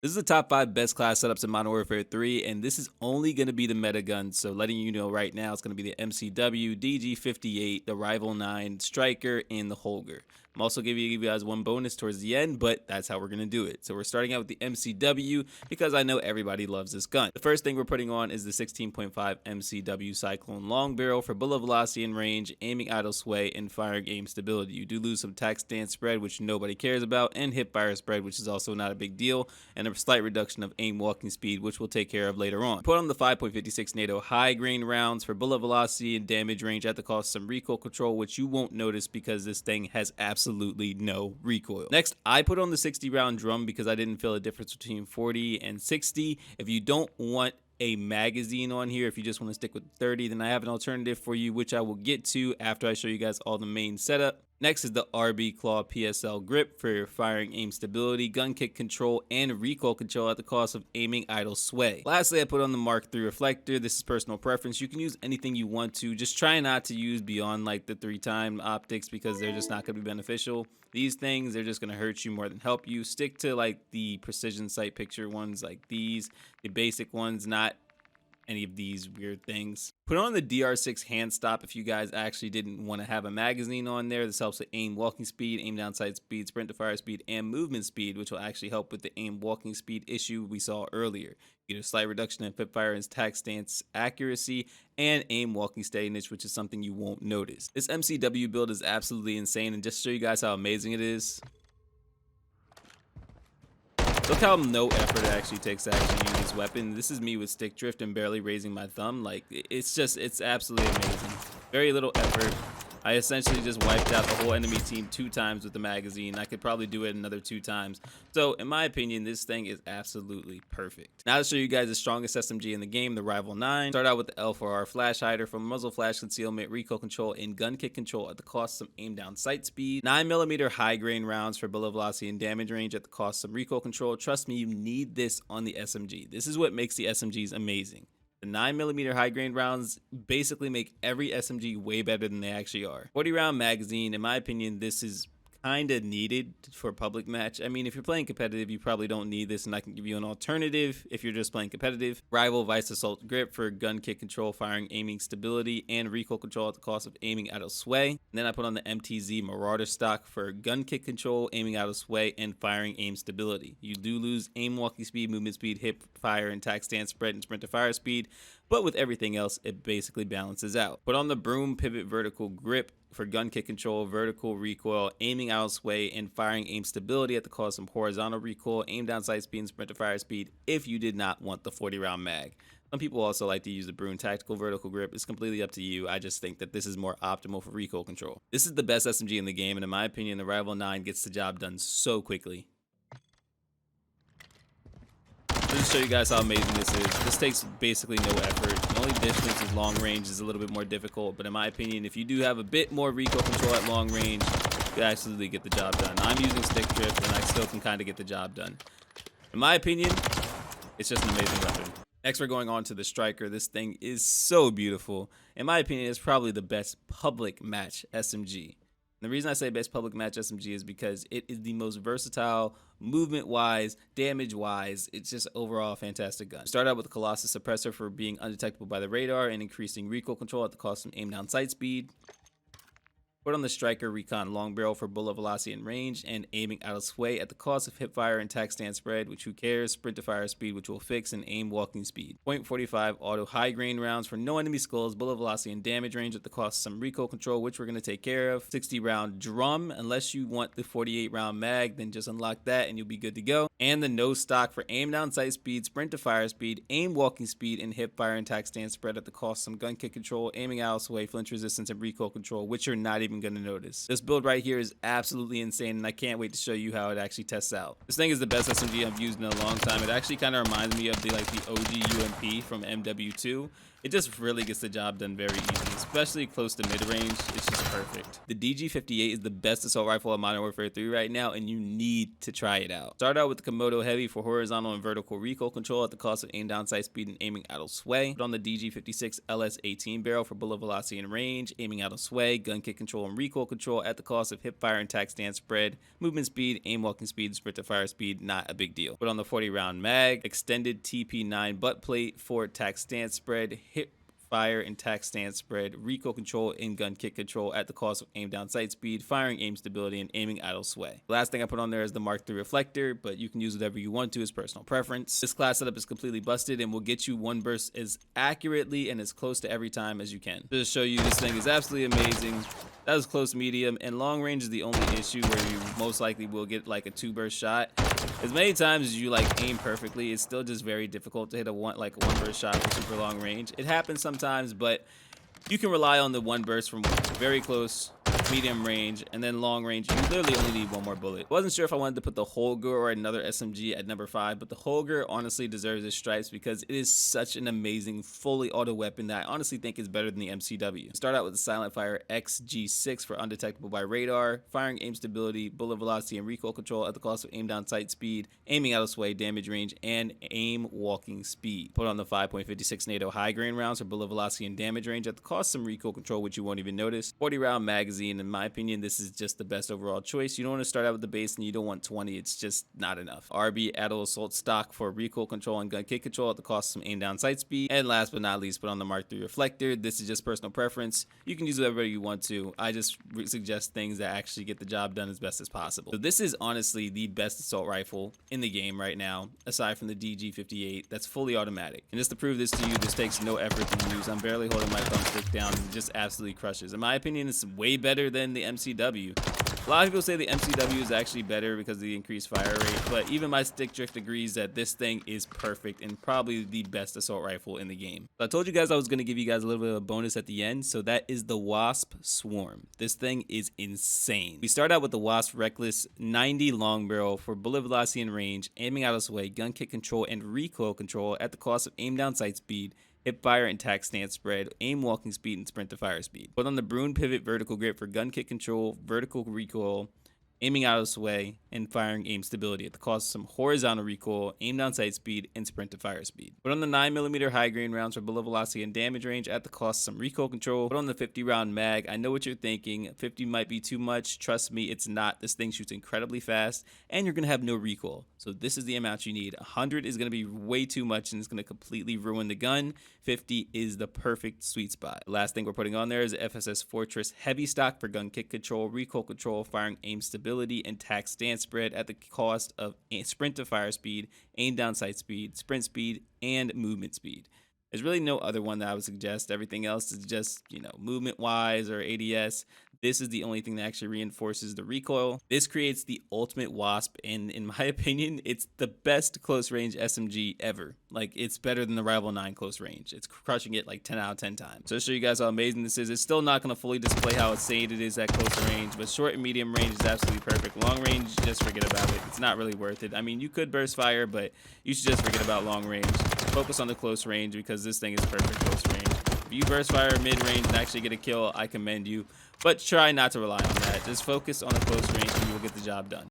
This is the top 5 best class setups in Modern Warfare 3, and this is only going to be the meta guns. So letting you know right now, it's going to be the MCW, DG58, the Rival 9, Striker, and the Holger. I'm also giving you guys one bonus towards the end, but that's how we're going to do it. So we're starting out with the MCW because I know everybody loves this gun. The first thing we're putting on is the 16.5 MCW Cyclone Long Barrel for bullet velocity and range, aiming idle sway, and firing aim stability. You do lose some tac stance spread, which nobody cares about, and hip fire spread, which is also not a big deal, and a slight reduction of aim walking speed, which we'll take care of later on. Put on the 5.56 NATO high grain rounds for bullet velocity and damage range at the cost of some recoil control, which you won't notice because this thing has absolutely no recoil. Next, I put on the 60 round drum because I didn't feel a difference between 40 and 60. If you don't want a magazine on here, if you just want to stick with 30, then I have an alternative for you, which I will get to after I show you guys all the main setup. Next is the RB Claw PSL grip for your firing aim stability, gun kick control, and recoil control at the cost of aiming idle sway. Lastly, I put on the Mark III reflector. This is personal preference. You can use anything you want to. Just try not to use beyond like the 3-time optics because they're just not going to be beneficial. These things, they're just going to hurt you more than help you. Stick to like the precision sight picture ones like these, the basic ones, not any of these weird things. Put on the DR6 hand stop if you guys actually didn't want to have a magazine on there. This helps with aim walking speed, aim down sight speed, sprint to fire speed, and movement speed, which will actually help with the aim walking speed issue we saw earlier. You get a slight reduction in hip fire and tac stance accuracy, and aim walking steadiness, which is something you won't notice. This MCW build is absolutely insane, and just to show you guys how amazing it is, look how no effort it actually takes to actually use this weapon. This is me with stick drift and barely raising my thumb. Like, it's absolutely amazing. Very little effort. I essentially just wiped out the whole enemy team 2 times with the magazine. I could probably do it another 2 times. So, in my opinion, this thing is absolutely perfect. Now to show you guys the strongest SMG in the game, the Rival 9. Start out with the L4R flash hider for muzzle flash concealment, recoil control, and gun kick control at the cost of some aim down sight speed. 9mm high grain rounds for bullet velocity and damage range at the cost of some recoil control. Trust me, you need this on the SMG. This is what makes the SMGs amazing. The 9mm high grain rounds basically make every SMG way better than they actually are. 40 round magazine, in my opinion, this is kind of needed for a public match. I mean, if you're playing competitive, you probably don't need this, and I can give you an alternative if you're just playing competitive. Rival Vice Assault grip for gun kick control, firing aiming stability, and recoil control at the cost of aiming out of sway. And then I put on the MTZ Marauder stock for gun kick control, aiming out of sway, and firing aim stability. You do lose aim walking speed, movement speed, hip fire, and tac stance spread, and sprint to fire speed, but with everything else, it basically balances out. Put on the Broom Pivot Vertical grip for gun kick control, vertical recoil, aiming out sway, and firing aim stability at the cost of horizontal recoil, aim down sight speed, and sprint to fire speed if you did not want the 40 round mag. Some people also like to use the Broom Tactical Vertical Grip. It's completely up to you. I just think that this is more optimal for recoil control. This is the best SMG in the game, and in my opinion, the Rival 9 gets the job done so quickly. Just to show you guys how amazing this is. This takes basically no effort. The only difference is long range is a little bit more difficult, but in my opinion, if you do have a bit more recoil control at long range, you can absolutely get the job done. I'm using stick drift, and I still can kind of get the job done. In my opinion, it's just an amazing weapon. Next, we're going on to the Striker. This thing is so beautiful. In my opinion, it's probably the best public match SMG. The reason I say best public match SMG is because it is the most versatile, movement-wise, damage-wise. It's just overall a fantastic gun. Start out with the Colossus Suppressor for being undetectable by the radar and increasing recoil control at the cost of aim down sight speed. Put on the Striker Recon Long Barrel for bullet velocity and range, and aiming out of sway at the cost of hip fire and tac stance spread, which who cares, sprint to fire speed, which will fix, and aim walking speed. .45 auto high grain rounds for no enemy skulls, bullet velocity and damage range at the cost of some recoil control, which we're going to take care of. 60 round drum, unless you want the 48 round mag, then just unlock that and you'll be good to go. And the no stock for aim down sight speed, sprint to fire speed, aim walking speed, and hip fire and tac stance spread at the cost of some gun kick control, aiming out of sway, flinch resistance, and recoil control, which you're not even going to notice. This build right here is absolutely insane, and I can't wait to show you how it actually tests out. This thing is the best SMG I've used in a long time. It actually kind of reminds me of the OG UMP from MW2. It just really gets the job done very easy, especially close to mid-range. It's just perfect. The DG58 is the best assault rifle in Modern Warfare 3 right now, and you need to try it out. Start out with the Komodo Heavy for horizontal and vertical recoil control at the cost of aim down sight speed and aiming out of sway. Put on the DG56 LS18 barrel for bullet velocity and range, aiming out of sway, gun kick control control, and recoil control at the cost of hip fire and tac stance spread, movement speed, aim walking speed, sprint to fire speed, not a big deal. Put on the 40 round mag, extended TP9 butt plate for tac stance spread, hip fire and tac stance spread, recoil control, and gun kick control at the cost of aim down sight speed, firing aim stability, and aiming idle sway. The last thing I put on there is the Mark III reflector, but you can use whatever you want to as personal preference. This class setup is completely busted and will get you one burst as accurately and as close to every time as you can. Just to show you, this thing is absolutely amazing. That was close medium, and long range is the only issue where you most likely will get like a 2-burst shot. As many times as you like aim perfectly, it's still just very difficult to hit a one burst shot for super long range. It happens sometimes, but you can rely on the 1 burst from very close, medium range, and then long range. You literally only need 1 more bullet. I wasn't sure if I wanted to put the Holger or another SMG at number 5, but the Holger honestly deserves its stripes because it is such an amazing fully auto weapon that I honestly think is better than the MCW. Start out with the Silent Fire XG6 for undetectable by radar, firing aim stability, bullet velocity, and recoil control at the cost of aim down sight speed, aiming out of sway, damage range, and aim walking speed. Put on the 5.56 NATO high grain rounds for bullet velocity and damage range at the cost of some recoil control, which you won't even notice. 40 round magazine. In my opinion, this is just the best overall choice. You don't want to start out with the base and you don't want 20. It's just not enough. RB Adult Assault stock for recoil control and gun kick control at the cost of some aim down sight speed. And last but not least, put on the Mark III reflector. This is just personal preference. You can use whatever you want to. I just suggest things that actually get the job done as best as possible. So this is honestly the best assault rifle in the game right now, aside from the DG58 that's fully automatic. And just to prove this to you, this takes no effort to use. I'm barely holding my thumbstick down and it just absolutely crushes. In my opinion, it's way better than the MCW. A lot of people say the MCW is actually better because of the increased fire rate, but even my stick drift agrees that this thing is perfect and probably the best assault rifle in the game. So I told you guys I was going to give you guys a little bit of a bonus at the end, so that is the Wasp Swarm. This thing is insane. We start out with the Wasp Reckless 90 long barrel for bullet velocity and range, aiming out of sway, gun kick control, and recoil control at the cost of aim down sight speed, hip fire and tac stance spread, aim walking speed, and sprint to fire speed. Put on the Brune Pivot vertical grip for gun kick control, vertical recoil, aiming out of sway, and firing aim stability at the cost of some horizontal recoil, aim down sight speed, and sprint to fire speed. Put on the 9mm high grain rounds for bullet velocity and damage range at the cost of some recoil control. Put on the 50 round mag. I know what you're thinking. 50 might be too much. Trust me, it's not. This thing shoots incredibly fast, and you're going to have no recoil. So this is the amount you need. 100 is going to be way too much, and it's going to completely ruin the gun. 50 is the perfect sweet spot. The last thing we're putting on there is the FSS Fortress heavy stock for gun kick control, recoil control, firing aim stability, and tac stance spread at the cost of sprint to fire speed, aim down sight speed, sprint speed, and movement speed. There's really no other one that I would suggest. Everything else is just, movement wise or ADS. This is the only thing that actually reinforces the recoil. This creates the ultimate Wasp, and in my opinion, it's the best close range SMG ever. Like, it's better than the Rival 9 close range. It's crushing it like 10 out of 10 times. So to show you guys how amazing this is, it's still not going to fully display how insane it is at close range, but short and medium range is absolutely perfect. Long range, just forget about it. It's not really worth it. I mean, you could burst fire, but you should just forget about long range. Focus on the close range because this thing is perfect close range. If you burst fire mid-range and actually get a kill, I commend you. But try not to rely on that. Just focus on the close range and you will get the job done.